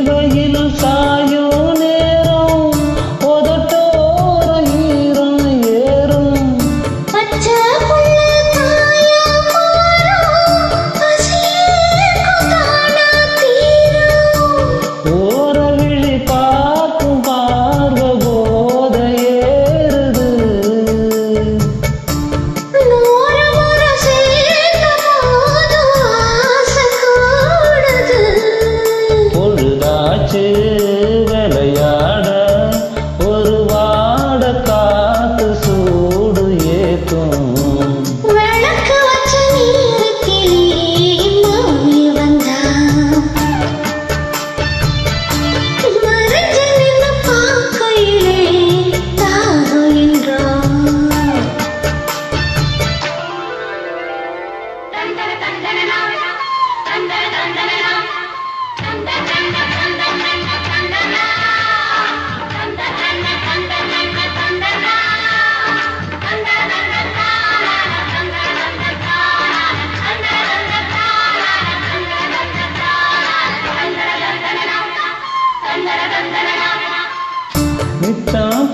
வெயில் காயும் நேரம் உதட்டோர ஈரம் ஏறும் பச்சை புள்ள காயா மாறும் பசியேக்கும் தானா தீரும் ஓர விழி பார்க்கும் பார்வை போத ஏறுது நூறு முறை சேர்க்கும் போதும் ஆசை கூடுது பொழுதாச்சு விளையாட ஒரு வாட காத்து சூடு ஏத்தும் விளக்கு வச்ச நேரத்திலே மாமி வந்தா மறைஞ்சு நின்னு பார்க்கையிலே தாகம் என்றான் நித்தம்